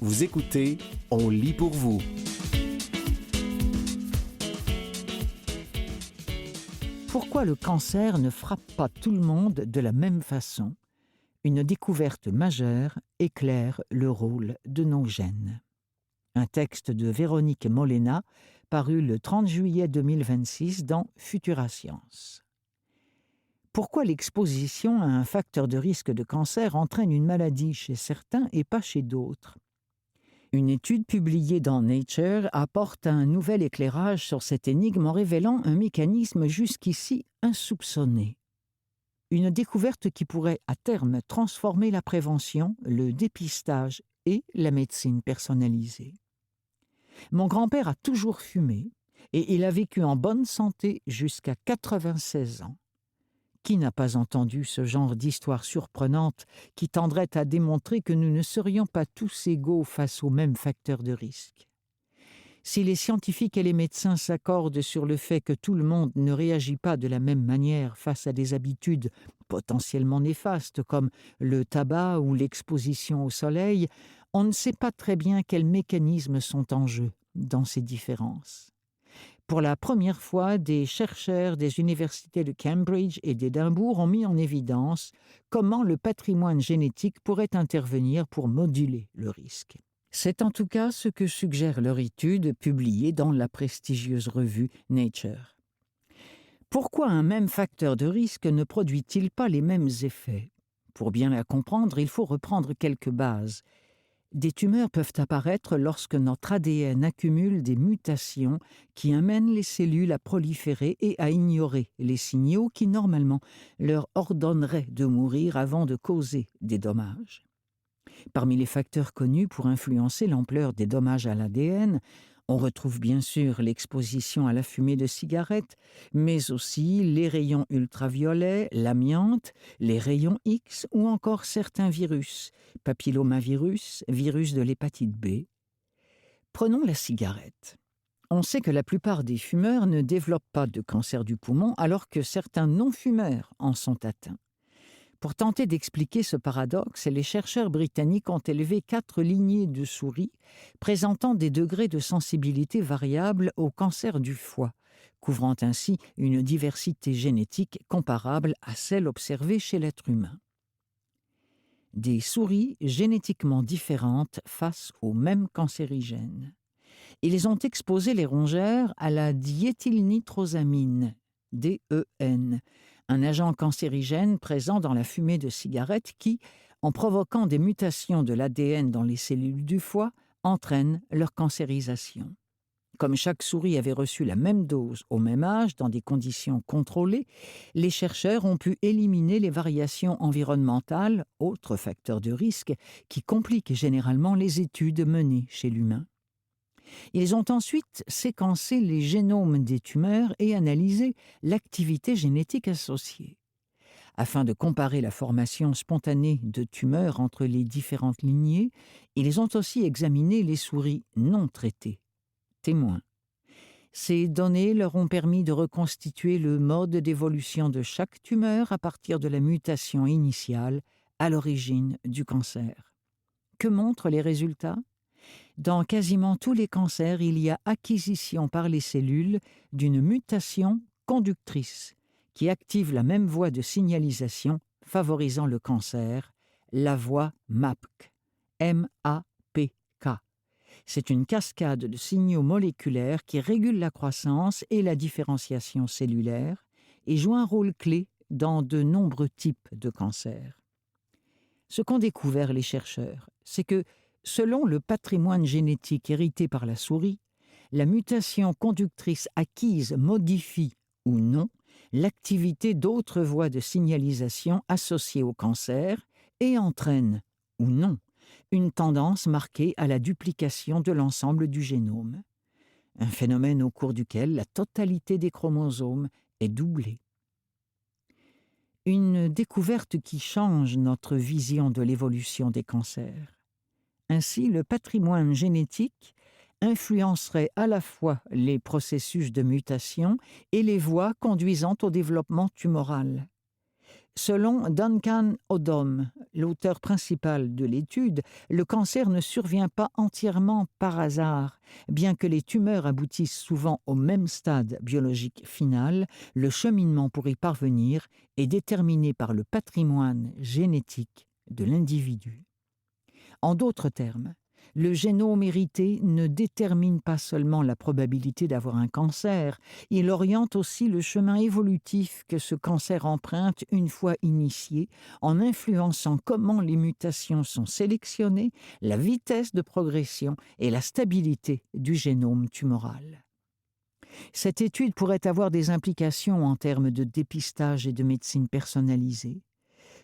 Vous écoutez On lit pour vous. Pourquoi le cancer ne frappe pas tout le monde de la même façon? Une découverte majeure éclaire le rôle de nos gènes. Un texte de Véronique Molena, paru le 30 juillet 2026 dans Futura Science. Pourquoi l'exposition à un facteur de risque de cancer entraîne une maladie chez certains et pas chez d'autres? Une étude publiée dans Nature apporte un nouvel éclairage sur cette énigme en révélant un mécanisme jusqu'ici insoupçonné. Une découverte qui pourrait à terme transformer la prévention, le dépistage et la médecine personnalisée. Mon grand-père a toujours fumé et il a vécu en bonne santé jusqu'à 96 ans. Qui n'a pas entendu ce genre d'histoire surprenante qui tendrait à démontrer que nous ne serions pas tous égaux face aux mêmes facteurs de risque? Si les scientifiques et les médecins s'accordent sur le fait que tout le monde ne réagit pas de la même manière face à des habitudes potentiellement néfastes comme le tabac ou l'exposition au soleil, on ne sait pas très bien quels mécanismes sont en jeu dans ces différences. Pour la première fois, des chercheurs des universités de Cambridge et d'Édimbourg ont mis en évidence comment le patrimoine génétique pourrait intervenir pour moduler le risque. C'est en tout cas ce que suggère leur étude publiée dans la prestigieuse revue Nature. Pourquoi un même facteur de risque ne produit-il pas les mêmes effets? Pour bien la comprendre, il faut reprendre quelques bases. Des tumeurs peuvent apparaître lorsque notre ADN accumule des mutations qui amènent les cellules à proliférer et à ignorer les signaux qui, normalement, leur ordonneraient de mourir avant de causer des dommages. Parmi les facteurs connus pour influencer l'ampleur des dommages à l'ADN, on retrouve bien sûr l'exposition à la fumée de cigarettes, mais aussi les rayons ultraviolets, l'amiante, les rayons X ou encore certains virus, papillomavirus, virus de l'hépatite B. Prenons la cigarette. On sait que la plupart des fumeurs ne développent pas de cancer du poumon alors que certains non-fumeurs en sont atteints. Pour tenter d'expliquer ce paradoxe, les chercheurs britanniques ont élevé 4 lignées de souris présentant des degrés de sensibilité variables au cancer du foie, couvrant ainsi une diversité génétique comparable à celle observée chez l'être humain. Des souris génétiquement différentes face au même cancérigène. Ils ont exposé les rongeurs à la diéthylnitrosamine, DEN, un agent cancérigène présent dans la fumée de cigarette qui, en provoquant des mutations de l'ADN dans les cellules du foie, entraîne leur cancérisation. Comme chaque souris avait reçu la même dose au même âge, dans des conditions contrôlées, les chercheurs ont pu éliminer les variations environnementales, autres facteurs de risque, qui compliquent généralement les études menées chez l'humain. Ils ont ensuite séquencé les génomes des tumeurs et analysé l'activité génétique associée. Afin de comparer la formation spontanée de tumeurs entre les différentes lignées, ils ont aussi examiné les souris non traitées, témoins. Ces données leur ont permis de reconstituer le mode d'évolution de chaque tumeur à partir de la mutation initiale à l'origine du cancer. Que montrent les résultats? Dans quasiment tous les cancers, il y a acquisition par les cellules d'une mutation conductrice qui active la même voie de signalisation favorisant le cancer, la voie MAPK. M-A-P-K. C'est une cascade de signaux moléculaires qui régule la croissance et la différenciation cellulaire et joue un rôle clé dans de nombreux types de cancers. Ce qu'ont découvert les chercheurs, c'est que selon le patrimoine génétique hérité par la souris, la mutation conductrice acquise modifie ou non l'activité d'autres voies de signalisation associées au cancer et entraîne ou non une tendance marquée à la duplication de l'ensemble du génome. Un phénomène au cours duquel la totalité des chromosomes est doublée. Une découverte qui change notre vision de l'évolution des cancers. Ainsi, le patrimoine génétique influencerait à la fois les processus de mutation et les voies conduisant au développement tumoral. Selon Duncan Odom, l'auteur principal de l'étude, le cancer ne survient pas entièrement par hasard. Bien que les tumeurs aboutissent souvent au même stade biologique final, le cheminement pour y parvenir est déterminé par le patrimoine génétique de l'individu. En d'autres termes, le génome hérité ne détermine pas seulement la probabilité d'avoir un cancer, il oriente aussi le chemin évolutif que ce cancer emprunte une fois initié, en influençant comment les mutations sont sélectionnées, la vitesse de progression et la stabilité du génome tumoral. Cette étude pourrait avoir des implications en termes de dépistage et de médecine personnalisée.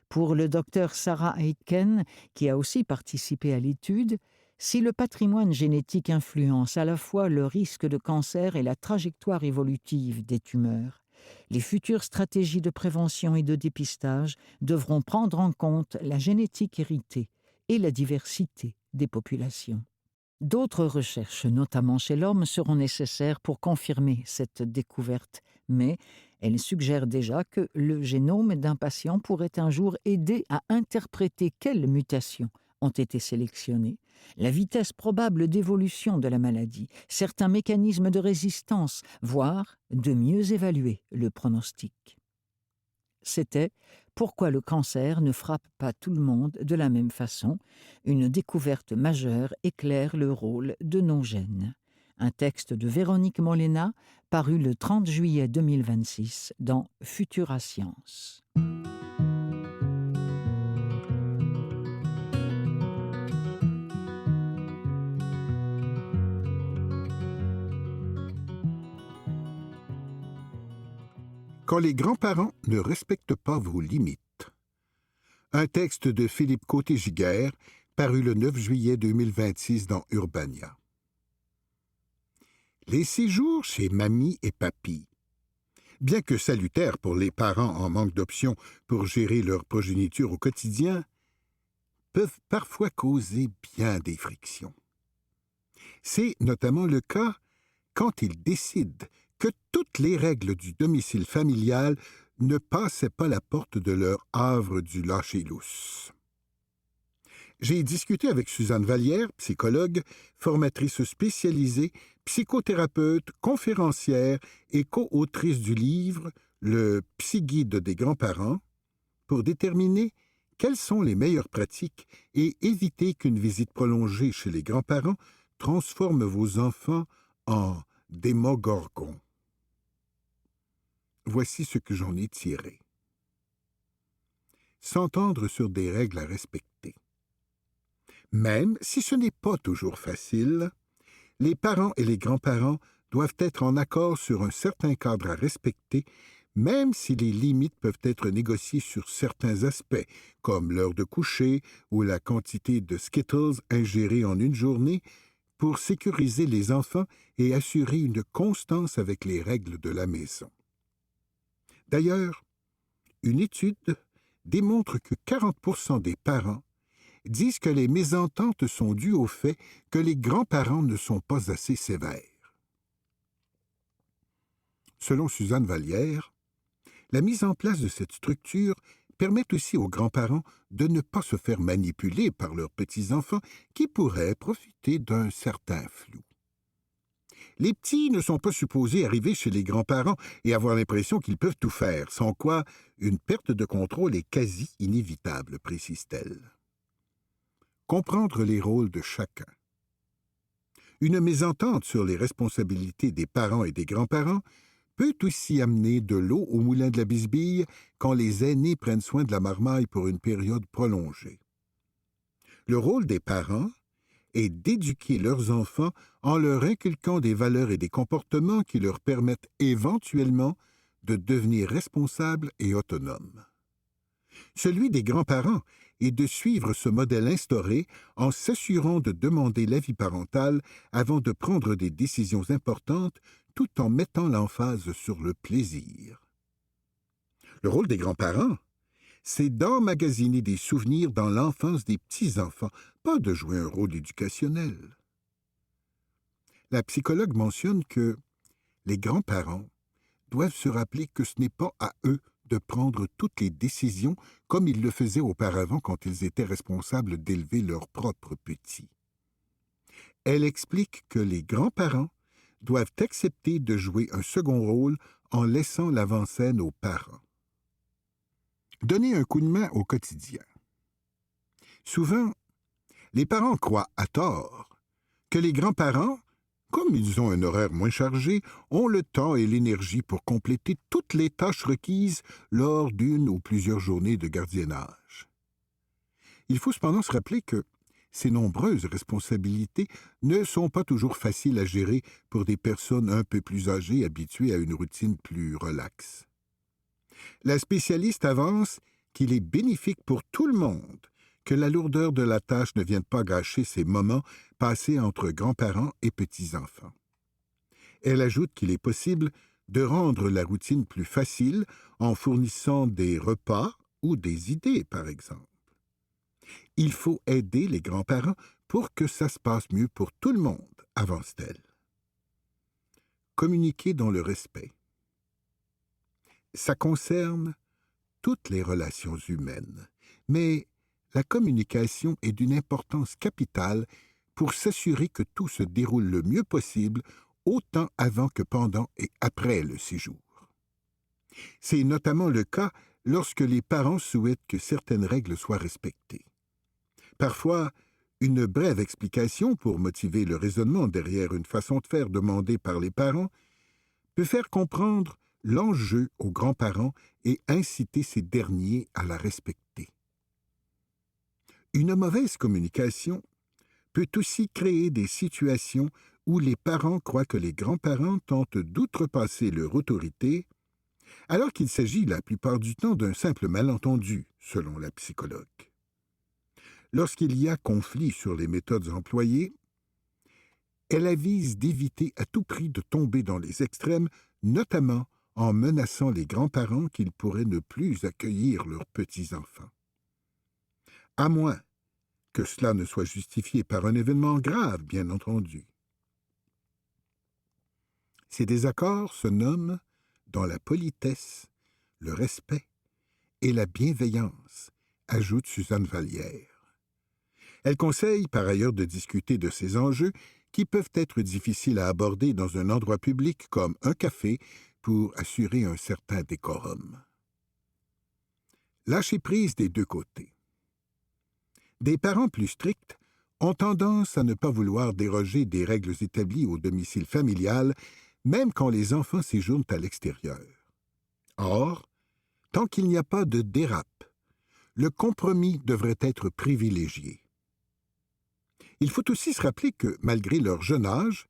Pour le docteur Sarah Aitken, qui a aussi participé à l'étude, si le patrimoine génétique influence à la fois le risque de cancer et la trajectoire évolutive des tumeurs, les futures stratégies de prévention et de dépistage devront prendre en compte la génétique héritée et la diversité des populations. D'autres recherches, notamment chez l'homme, seront nécessaires pour confirmer cette découverte, mais elles suggèrent déjà que le génome d'un patient pourrait un jour aider à interpréter quelles mutations ont été sélectionnées, la vitesse probable d'évolution de la maladie, certains mécanismes de résistance, voire de mieux évaluer le pronostic. C'était « Pourquoi le cancer ne frappe pas tout le monde de la même façon ?» Une découverte majeure éclaire le rôle de nos gènes. Un texte de Véronique Molena, paru le 30 juillet 2026 dans Futura Science. Quand les grands-parents ne respectent pas vos limites. Un texte de Philippe Côté-Giguère, paru le 9 juillet 2026 dans Urbania. Les séjours chez mamie et papy, bien que salutaires pour les parents en manque d'options pour gérer leur progéniture au quotidien, peuvent parfois causer bien des frictions. C'est notamment le cas quand ils décident que toutes les règles du domicile familial ne passaient pas la porte de leur havre du lâcher-lousse. J'ai discuté avec Suzanne Vallière, psychologue, formatrice spécialisée, psychothérapeute, conférencière et co-autrice du livre « Le psy-guide des grands-parents » pour déterminer quelles sont les meilleures pratiques et éviter qu'une visite prolongée chez les grands-parents transforme vos enfants en démogorgons. Voici ce que j'en ai tiré. S'entendre sur des règles à respecter. Même si ce n'est pas toujours facile, les parents et les grands-parents doivent être en accord sur un certain cadre à respecter, même si les limites peuvent être négociées sur certains aspects, comme l'heure de coucher ou la quantité de Skittles ingérés en une journée, pour sécuriser les enfants et assurer une constance avec les règles de la maison. D'ailleurs, une étude démontre que 40% des parents disent que les mésententes sont dues au fait que les grands-parents ne sont pas assez sévères. Selon Suzanne Vallière, la mise en place de cette structure permet aussi aux grands-parents de ne pas se faire manipuler par leurs petits-enfants qui pourraient profiter d'un certain flou. Les petits ne sont pas supposés arriver chez les grands-parents et avoir l'impression qu'ils peuvent tout faire, sans quoi une perte de contrôle est quasi inévitable, précise-t-elle. Comprendre les rôles de chacun. Une mésentente sur les responsabilités des parents et des grands-parents peut aussi amener de l'eau au moulin de la bisbille quand les aînés prennent soin de la marmaille pour une période prolongée. Le rôle des parents est d'éduquer leurs enfants en leur inculquant des valeurs et des comportements qui leur permettent éventuellement de devenir responsables et autonomes. Celui des grands-parents est de suivre ce modèle instauré en s'assurant de demander l'avis parental avant de prendre des décisions importantes tout en mettant l'emphase sur le plaisir. Le rôle des grands-parents, c'est d'emmagasiner des souvenirs dans l'enfance des petits-enfants, pas de jouer un rôle éducationnel. La psychologue mentionne que les grands-parents doivent se rappeler que ce n'est pas à eux de prendre toutes les décisions comme ils le faisaient auparavant quand ils étaient responsables d'élever leurs propres petits. Elle explique que les grands-parents doivent accepter de jouer un second rôle en laissant l'avant-scène aux parents. Donner un coup de main au quotidien. Souvent, les parents croient à tort que les grands-parents, comme ils ont un horaire moins chargé, ont le temps et l'énergie pour compléter toutes les tâches requises lors d'une ou plusieurs journées de gardiennage. Il faut cependant se rappeler que ces nombreuses responsabilités ne sont pas toujours faciles à gérer pour des personnes un peu plus âgées habituées à une routine plus relaxe. La spécialiste avance qu'il est bénéfique pour tout le monde que la lourdeur de la tâche ne vienne pas gâcher ces moments passés entre grands-parents et petits-enfants. Elle ajoute qu'il est possible de rendre la routine plus facile en fournissant des repas ou des idées, par exemple. Il faut aider les grands-parents pour que ça se passe mieux pour tout le monde, avance-t-elle. Communiquer dans le respect. Ça concerne toutes les relations humaines, mais la communication est d'une importance capitale pour s'assurer que tout se déroule le mieux possible, autant avant que pendant et après le séjour. C'est notamment le cas lorsque les parents souhaitent que certaines règles soient respectées. Parfois, une brève explication pour motiver le raisonnement derrière une façon de faire demandée par les parents peut faire comprendre l'enjeu aux grands-parents et inciter ces derniers à la respecter. Une mauvaise communication peut aussi créer des situations où les parents croient que les grands-parents tentent d'outrepasser leur autorité, alors qu'il s'agit la plupart du temps d'un simple malentendu, selon la psychologue. Lorsqu'il y a conflit sur les méthodes employées, elle avise d'éviter à tout prix de tomber dans les extrêmes, notamment en menaçant les grands-parents qu'ils pourraient ne plus accueillir leurs petits-enfants. À moins que cela ne soit justifié par un événement grave, bien entendu. Ces désaccords se nomment, dans la politesse, le respect et la bienveillance, ajoute Suzanne Vallière. Elle conseille par ailleurs de discuter de ces enjeux qui peuvent être difficiles à aborder dans un endroit public comme un café pour assurer un certain décorum. Lâcher prise des deux côtés. Des parents plus stricts ont tendance à ne pas vouloir déroger des règles établies au domicile familial, même quand les enfants séjournent à l'extérieur. Or, tant qu'il n'y a pas de dérape, le compromis devrait être privilégié. Il faut aussi se rappeler que, malgré leur jeune âge,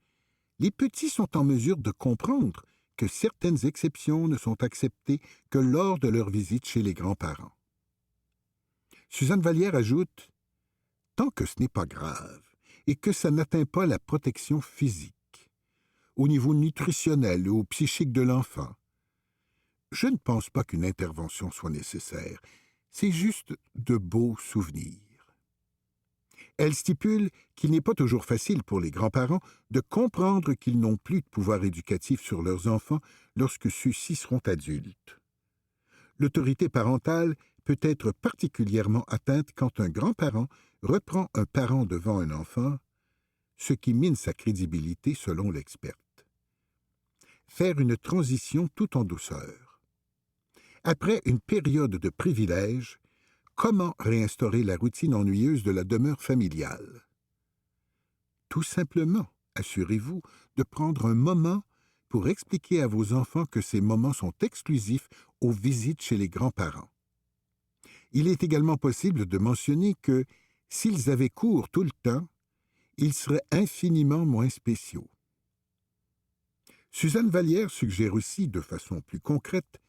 les petits sont en mesure de comprendre que certaines exceptions ne sont acceptées que lors de leur visite chez les grands-parents. Suzanne Vallière ajoute « Tant que ce n'est pas grave et que ça n'atteint pas la protection physique, au niveau nutritionnel ou psychique de l'enfant, je ne pense pas qu'une intervention soit nécessaire. C'est juste de beaux souvenirs. » Elle stipule qu'il n'est pas toujours facile pour les grands-parents de comprendre qu'ils n'ont plus de pouvoir éducatif sur leurs enfants lorsque ceux-ci seront adultes. L'autorité parentale peut être particulièrement atteinte quand un grand-parent reprend un parent devant un enfant, ce qui mine sa crédibilité selon l'experte. Faire une transition tout en douceur. Après une période de privilège, comment réinstaurer la routine ennuyeuse de la demeure familiale? Tout simplement, assurez-vous de prendre un moment pour expliquer à vos enfants que ces moments sont exclusifs aux visites chez les grands-parents. Il est également possible de mentionner que, s'ils avaient cours tout le temps, ils seraient infiniment moins spéciaux. Suzanne Vallière suggère aussi, de façon plus concrète,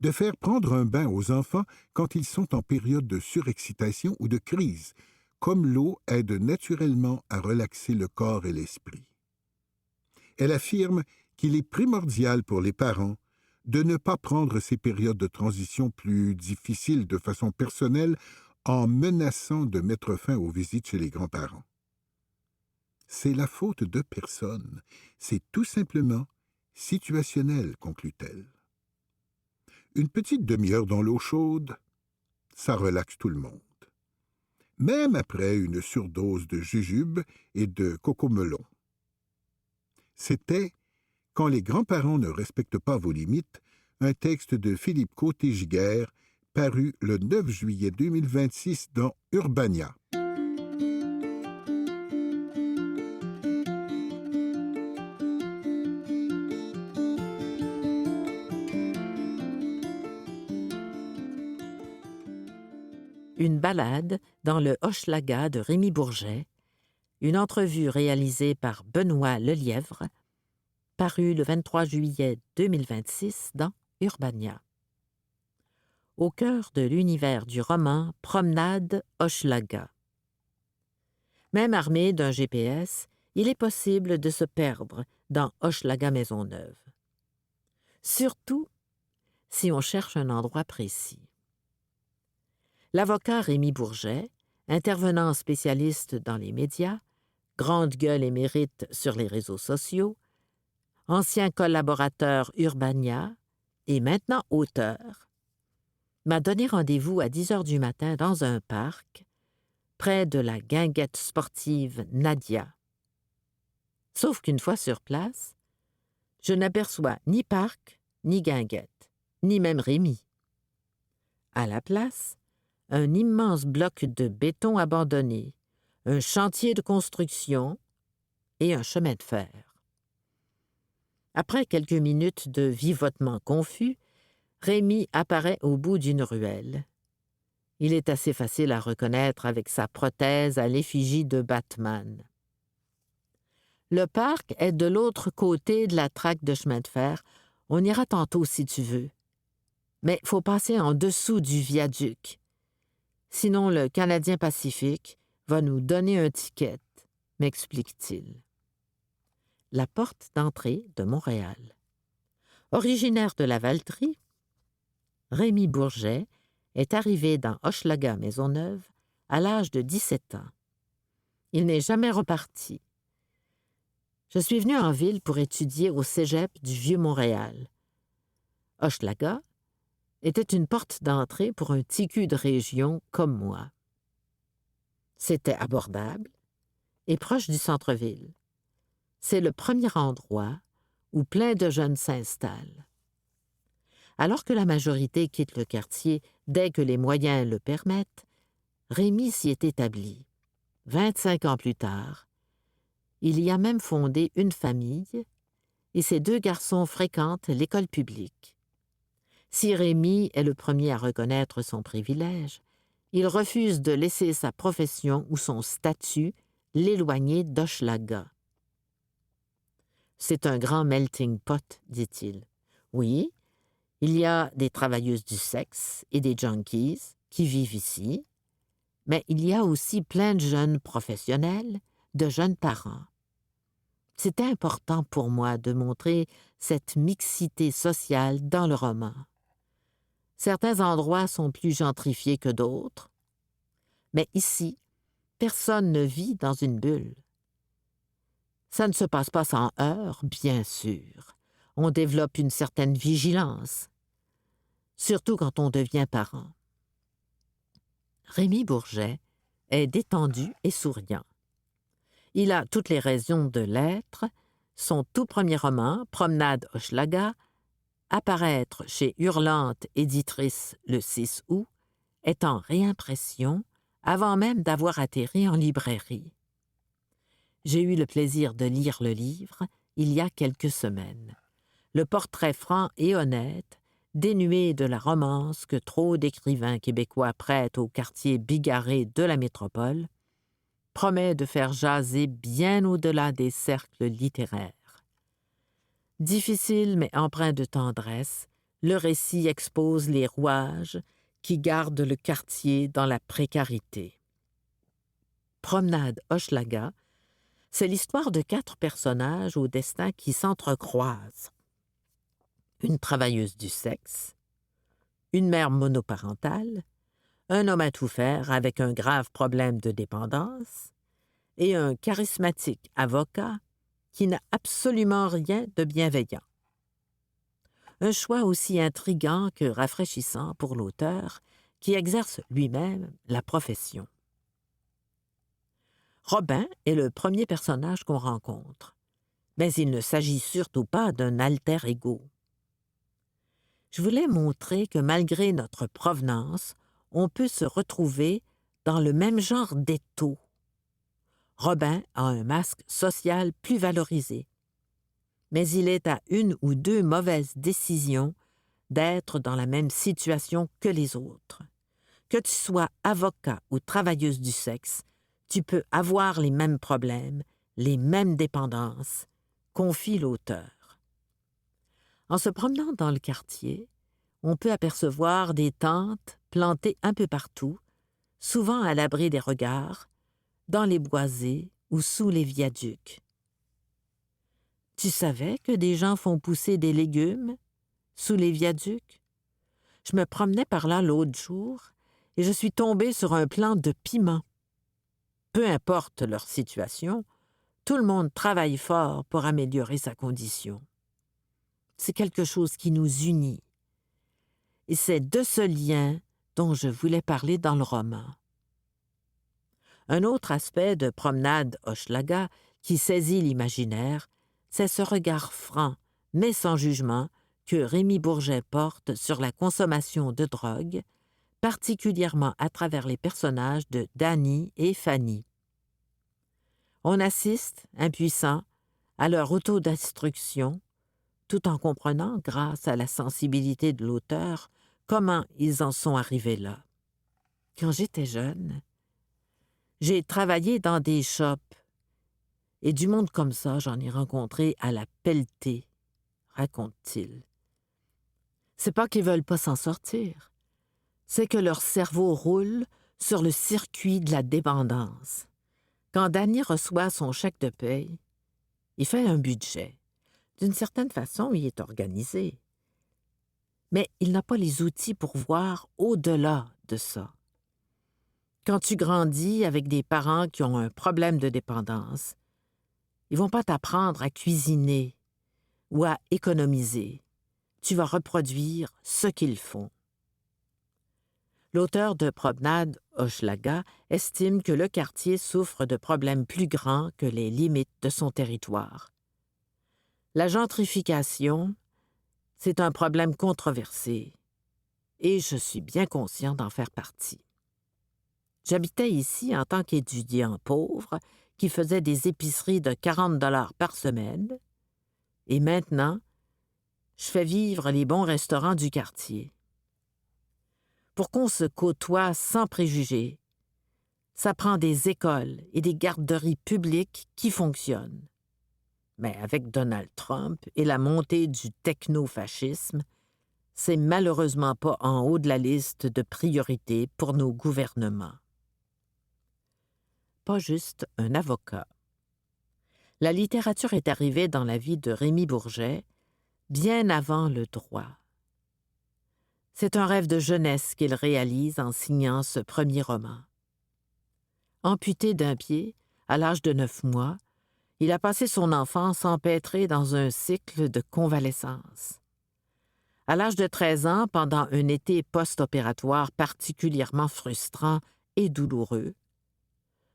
de faire prendre un bain aux enfants quand ils sont en période de surexcitation ou de crise, comme l'eau aide naturellement à relaxer le corps et l'esprit. Elle affirme qu'il est primordial pour les parents de ne pas prendre ces périodes de transition plus difficiles de façon personnelle en menaçant de mettre fin aux visites chez les grands-parents. C'est la faute de personne, c'est tout simplement situationnel, conclut-elle. Une petite demi-heure dans l'eau chaude, ça relaxe tout le monde. Même après une surdose de jujube et de cocomelon. C'était « Quand les grands-parents ne respectent pas vos limites », un texte de Philippe Côté-Giguère, paru le 9 juillet 2026 dans Urbania. Une balade dans le Hochelaga de Rémy Bourget, une entrevue réalisée par Benoît Lelièvre, parue le 23 juillet 2026 dans Urbania. Au cœur de l'univers du roman Promenade Hochelaga. Même armé d'un GPS, il est possible de se perdre dans Hochelaga Maisonneuve. Surtout si on cherche un endroit précis. L'avocat Rémy Bourget, intervenant spécialiste dans les médias, grande gueule émérite sur les réseaux sociaux, ancien collaborateur Urbania et maintenant auteur, m'a donné rendez-vous à 10 heures du matin dans un parc, près de la guinguette sportive Nadia. Sauf qu'une fois sur place, je n'aperçois ni parc, ni guinguette, ni même Rémy. À la place, un immense bloc de béton abandonné, un chantier de construction et un chemin de fer. Après quelques minutes de vivotement confus, Rémy apparaît au bout d'une ruelle. Il est assez facile à reconnaître avec sa prothèse à l'effigie de Batman. Le parc est de l'autre côté de la traque de chemin de fer. On ira tantôt si tu veux. Mais faut passer en dessous du viaduc. Sinon, le Canadien Pacifique va nous donner un ticket, m'explique-t-il. La porte d'entrée de Montréal. Originaire de la Valtrie, Rémy Bourget est arrivé dans Hochelaga Maisonneuve à l'âge de 17 ans. Il n'est jamais reparti. Je suis venu en ville pour étudier au cégep du Vieux-Montréal. Hochelaga était une porte d'entrée pour un ticu de région comme moi. C'était abordable et proche du centre-ville. C'est le premier endroit où plein de jeunes s'installent. Alors que la majorité quitte le quartier dès que les moyens le permettent, Rémy s'y est établi. 25 ans plus tard, il y a même fondé une famille et ses 2 garçons fréquentent l'école publique. Si Rémy est le premier à reconnaître son privilège, il refuse de laisser sa profession ou son statut l'éloigner d'Hochelaga. C'est un grand melting pot, dit-il. Oui, il y a des travailleuses du sexe et des junkies qui vivent ici, mais il y a aussi plein de jeunes professionnels, de jeunes parents. C'était important pour moi de montrer cette mixité sociale dans le roman. Certains endroits sont plus gentrifiés que d'autres, mais ici, personne ne vit dans une bulle. Ça ne se passe pas sans heurts, bien sûr. On développe une certaine vigilance, surtout quand on devient parent. Rémy Bourget est détendu et souriant. Il a toutes les raisons de l'être. Son tout premier roman, Promenade Hochelaga, apparaître chez Hurlante Éditrice le 6 août, est en réimpression avant même d'avoir atterri en librairie. J'ai eu le plaisir de lire le livre il y a quelques semaines. Le portrait franc et honnête, dénué de la romance que trop d'écrivains québécois prêtent au quartier bigarré de la métropole, promet de faire jaser bien au-delà des cercles littéraires. Difficile mais empreint de tendresse, le récit expose les rouages qui gardent le quartier dans la précarité. Promenade Hochelaga, c'est l'histoire de 4 personnages au destin qui s'entrecroisent. Une travailleuse du sexe, une mère monoparentale, un homme à tout faire avec un grave problème de dépendance et un charismatique avocat qui n'a absolument rien de bienveillant. un choix aussi intriguant que rafraîchissant pour l'auteur qui exerce lui-même la profession. Robin est le premier personnage qu'on rencontre, mais il ne s'agit surtout pas d'un alter ego. Je voulais montrer que malgré notre provenance, on peut se retrouver dans le même genre d'étau. Robin a un masque social plus valorisé, mais il est à une ou deux mauvaises décisions d'être dans la même situation que les autres. Que tu sois avocat ou travailleuse du sexe, tu peux avoir les mêmes problèmes, les mêmes dépendances, confie l'auteur. En se promenant dans le quartier, on peut apercevoir des tentes plantées un peu partout, souvent à l'abri des regards, dans les boisés ou sous les viaducs. Tu savais que des gens font pousser des légumes sous les viaducs? Je me promenais par là l'autre jour et je suis tombée sur un plant de piment. Peu importe leur situation, tout le monde travaille fort pour améliorer sa condition. C'est quelque chose qui nous unit. Et c'est de ce lien dont je voulais parler dans le roman. Un autre aspect de Promenade Hochelaga qui saisit l'imaginaire, c'est ce regard franc, mais sans jugement, que Rémy Bourget porte sur la consommation de drogue, particulièrement à travers les personnages de Danny et Fanny. On assiste, impuissant, à leur autodestruction, tout en comprenant, grâce à la sensibilité de l'auteur, comment ils en sont arrivés là. Quand j'étais jeune, j'ai travaillé dans des shops, et du monde comme ça, j'en ai rencontré à la pelletée, raconte-t-il. C'est pas qu'ils veulent pas s'en sortir, c'est que leur cerveau roule sur le circuit de la dépendance. Quand Danny reçoit son chèque de paye, il fait un budget. D'une certaine façon, il est organisé. Mais il n'a pas les outils pour voir au-delà de ça. Quand tu grandis avec des parents qui ont un problème de dépendance, ils vont pas t'apprendre à cuisiner ou à économiser. Tu vas reproduire ce qu'ils font. L'auteur de Promenade Hochelaga estime que le quartier souffre de problèmes plus grands que les limites de son territoire. La gentrification, c'est un problème controversé, et je suis bien conscient d'en faire partie. J'habitais ici en tant qu'étudiant pauvre qui faisait des épiceries de 40 $ par semaine, et maintenant, je fais vivre les bons restaurants du quartier. Pour qu'on se côtoie sans préjugés, ça prend des écoles et des garderies publiques qui fonctionnent. Mais avec Donald Trump et la montée du techno-fascisme, c'est malheureusement pas en haut de la liste de priorités pour nos gouvernements. Pas juste un avocat. La littérature est arrivée dans la vie de Rémy Bourget bien avant le droit. C'est un rêve de jeunesse qu'il réalise en signant ce premier roman. Amputé d'un pied, à l'âge de 9 mois, il a passé son enfance empêtré dans un cycle de convalescence. À l'âge de 13 ans, pendant un été post-opératoire particulièrement frustrant et douloureux,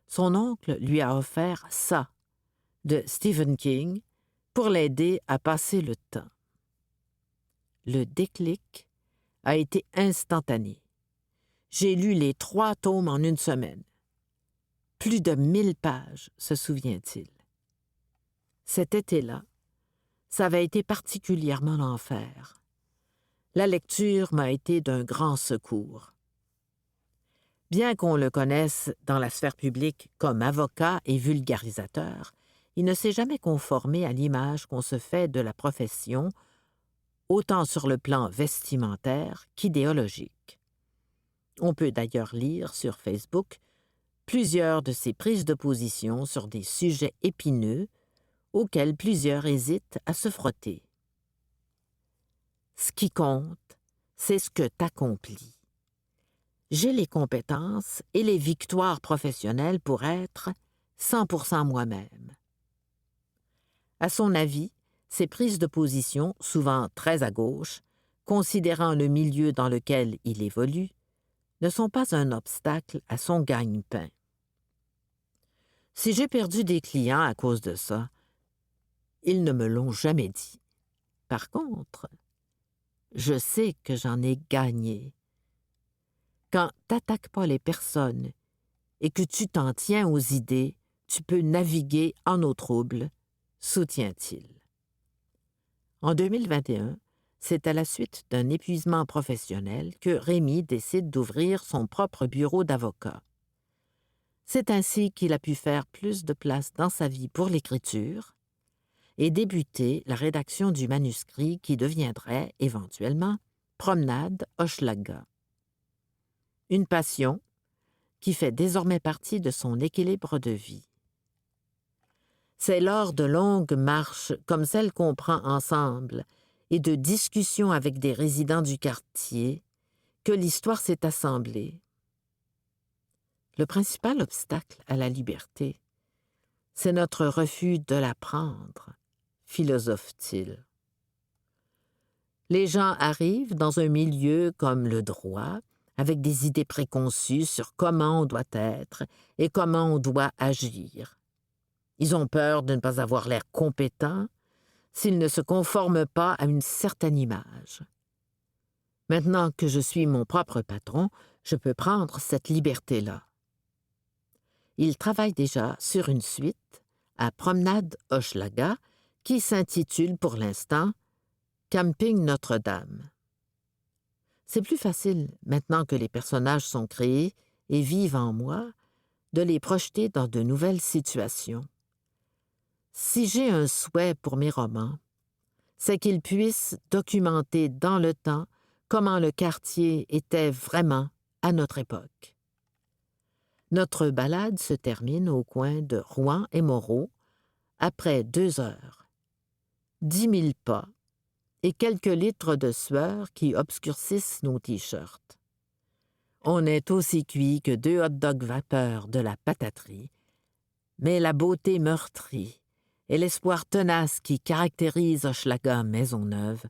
son oncle lui a offert ça, de Stephen King, pour l'aider à passer le temps. Le déclic a été instantané. J'ai lu les 3 tomes en une semaine. Plus de 1000 pages, se souvient-il. Cet été-là, ça avait été particulièrement l'enfer. La lecture m'a été d'un grand secours. Bien qu'on le connaisse dans la sphère publique comme avocat et vulgarisateur, il ne s'est jamais conformé à l'image qu'on se fait de la profession, autant sur le plan vestimentaire qu'idéologique. On peut d'ailleurs lire sur Facebook plusieurs de ses prises de position sur des sujets épineux auxquels plusieurs hésitent à se frotter. Ce qui compte, c'est ce que t'accomplis. J'ai les compétences et les victoires professionnelles pour être 100% moi-même. À son avis, ses prises de position, souvent très à gauche, considérant le milieu dans lequel il évolue, ne sont pas un obstacle à son gagne-pain. Si j'ai perdu des clients à cause de ça, ils ne me l'ont jamais dit. Par contre, je sais que j'en ai gagné. Quand t'attaques pas les personnes et que tu t'en tiens aux idées, tu peux naviguer en eau trouble, soutient-il. En 2021, c'est à la suite d'un épuisement professionnel que Rémi décide d'ouvrir son propre bureau d'avocat. C'est ainsi qu'il a pu faire plus de place dans sa vie pour l'écriture et débuter la rédaction du manuscrit qui deviendrait, éventuellement, Promenade Hochelaga. Une passion qui fait désormais partie de son équilibre de vie. C'est lors de longues marches comme celles qu'on prend ensemble et de discussions avec des résidents du quartier que l'histoire s'est assemblée. Le principal obstacle à la liberté, c'est notre refus de la prendre, philosophe-t-il. Les gens arrivent dans un milieu comme le droit, avec des idées préconçues sur comment on doit être et comment on doit agir. Ils ont peur de ne pas avoir l'air compétents s'ils ne se conforment pas à une certaine image. Maintenant que je suis mon propre patron, je peux prendre cette liberté-là. Il travaille déjà sur une suite à Promenade Hochelaga qui s'intitule pour l'instant « Camping Notre-Dame ». C'est plus facile, maintenant que les personnages sont créés et vivent en moi, de les projeter dans de nouvelles situations. Si j'ai un souhait pour mes romans, c'est qu'ils puissent documenter dans le temps comment le quartier était vraiment à notre époque. Notre balade se termine au coin de Rouen et Moreau, après 2 heures, 10 000 pas et quelques litres de sueur qui obscurcissent nos t-shirts. On est aussi cuit que 2 hot-dogs vapeur de la pataterie, mais la beauté meurtrie et l'espoir tenace qui caractérise Hochelaga Maisonneuve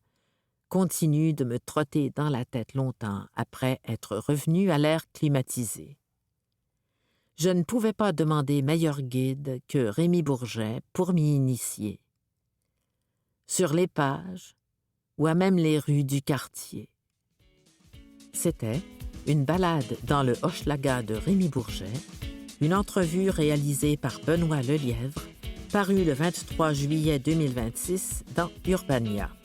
continue de me trotter dans la tête longtemps après être revenu à l'air climatisé. Je ne pouvais pas demander meilleur guide que Rémi Bourget pour m'y initier. Sur les pages, ou à même les rues du quartier. C'était une balade dans le Hochelaga de Rémi Bourget, une entrevue réalisée par Benoît Lelièvre, parue le 23 juillet 2026 dans Urbania.